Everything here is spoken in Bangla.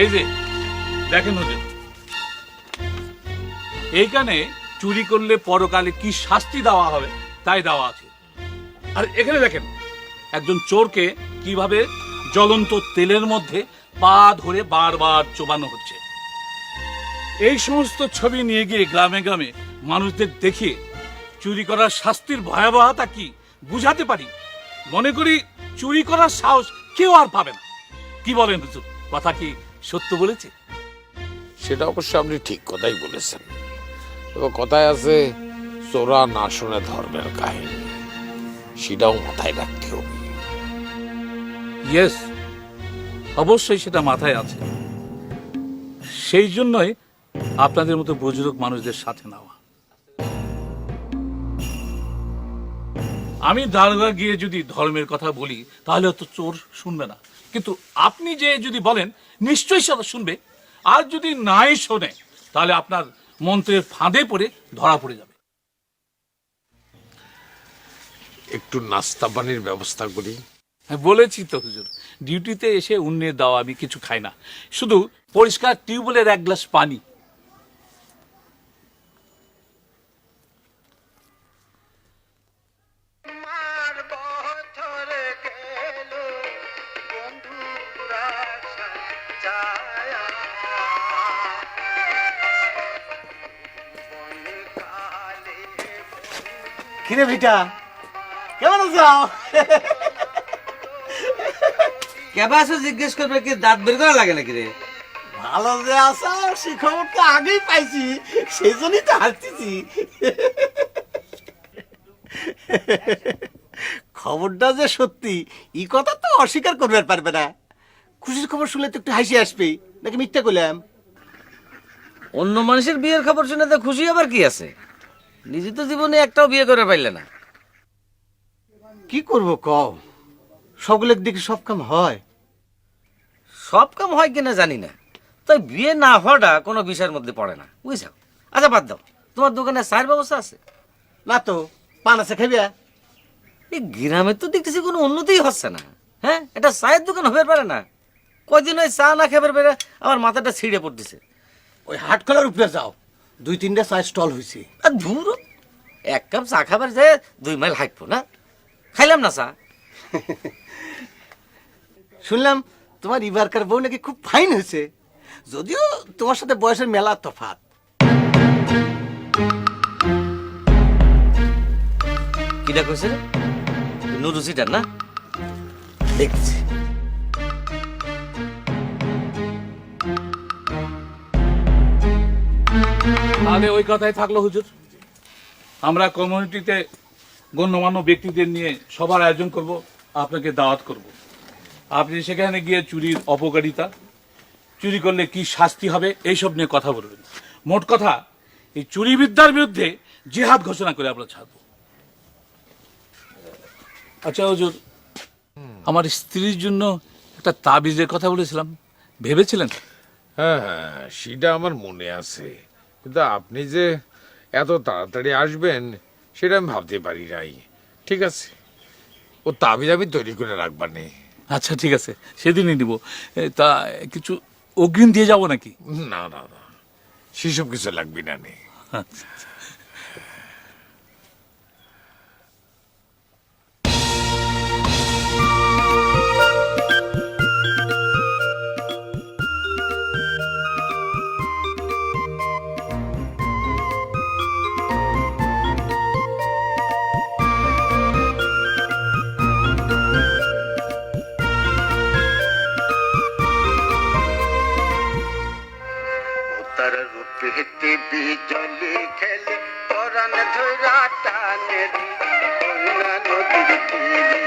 এই যে দেখেন হুজুর, এইখানে চুরি করলে পরকালে কি শাস্তি দেওয়া হবে তাই দেওয়া আছে। আর এখানে দেখেন একজন চোরকে কিভাবে জ্বলন্ত তেলের মধ্যে পা ধরে বারবার চোবানো হচ্ছে। এই সমস্ত ছবি নিয়ে গিয়ে গ্রামে গ্রামে মানুষদের দেখিয়ে চুরি করার শাস্তির ভয়াবহতা কি বুঝাতে পারি। মনে করি চুরি করার সাহস কেউ আর পাবে না। কি বলেন হুজুর, কথা কি সত্য বলেছে? সেটা অবশ্য আপনি ঠিক কথাই বলেছেন। তবে কথায় আছে, চোরা না শুনে ধর্মের কাহিনী, সেটাও মাথায় রাখতে হবে। ইয়েস, অবশ্যই সেটা মাথায় আছে। সেই জন্যই আপনাদের মতো বুজুর্গ মানুষদের সাথে নেওয়া। আমি দারোগা গিয়ে যদি ধর্মের কথা বলি তাহলে তো চোর শুনবে না, কিন্তু আপনি যে যদি বলেন নিশ্চয়ই সেটা শুনবে। আর যদি নাই শোনে তাহলে আপনার মন্ত্রের ফাঁদে পড়ে ধরা পড়ে যাবে। একটু নাস্তা পানির ব্যবস্থা করি। হ্যাঁ, বলেছি তো হুজুর, ডিউটিতে এসে অন্যের দাওয়া আমি কিছু খাই না, শুধু পরিষ্কার টিউবওয়েলের এক গ্লাস পানি। কিরে ভিটা, কেমন আছো? কেবা আছো জিজ্ঞেস করবে, কি দাঁত বের করা লাগে নাকি রে? ভালো যে আছো সে খবরটা আগেই পাইছি, সেই জন্যই তো হাসতেছি। খবরটা যে সত্যি এই কথা তো অস্বীকার করবে পারবে না। খুশির খবর শুনলে তো একটু হাসি আসবেই, নাকি মিথ্যা করলাম? অন্য মানুষের বিয়ের খবর শুনে তো খুশি আবার কি আছে? নিজে তো জীবনে একটাও বিয়ে করে পাইলে না। কি করব কও, সকলের দিকে সব কাম হয়? সব কাম হয় কিনা জানি না, তাই বিয়ে না হওয়াটা কোনো বিষয়ের মধ্যে পড়ে না, বুঝছো? আচ্ছা বাদ দাও, তোমার দোকানে চায়ের ব্যবস্থা আছে? না তো, পান আছে খাইবে? এই গ্রামে তো দেখতেছি কোনো উন্নতিই হচ্ছে না। হ্যাঁ, এটা চায়ের দোকান হয়ে পারে না? কয়দিন ওই চা না খেবার পেরে আমার মাথাটা ছিঁড়ে পড়তেছে। ওই হাটখোলার উপরে যাও, 2-3টা চা স্টল হয়েছে। আর ধুর, এক কাপ চা খাবার যায় 2 মাইল হাঁটবো না? খাইলাম না চা। শুনলাম তোমার ইবারকার বউ নাকি খুব ফাইন হয়েছে, যদিও তোমার সাথে বয়সের মেলা তফাৎ। কিটা কইছে রে? নুরুসিটার না? দেখছি। তাহলে ওই কথাই থাকলো হুজুর, আমরা কমিউনিটিতে গণ্যমান্য ব্যক্তিদের নিয়ে সবার আয়োজন করব, আপনাকে দাওয়াত করব। আপনি সেখানে গিয়ে চুরির অপকারিতা, চুরি করলে কি শাস্তি হবে এইসব নিয়ে কথা বলবেন। মোট কথা, এই চুরি বিদ্যার বিরুদ্ধে জিহাদ ঘোষণা করে আমরা ছাড়ব। আচ্ছা হুজুর, আমার স্ত্রীর জন্য একটা তাবিজের কথা বলেছিলাম, ভেবেছিলেন? হ্যাঁ হ্যাঁ, সেটা আমার মনে আছে, কিন্তু আপনি যে এত তাড়াতাড়ি আসবেন সেটা আমি ভাবতে পারি নাই। ঠিক আছে, ও তাবিজ আমি তৈরি করে রাখবানে। আচ্ছা ঠিক আছে, সেদিনই নিব। তা কিছু অগ্রিম দিয়ে যাব নাকি? না না না, সেসব কিছু লাগবে না নে। আচ্ছা। তার রূপেতে বিজলি খেলে পরাণ ধরা টানে কন্যা নদীর তীরে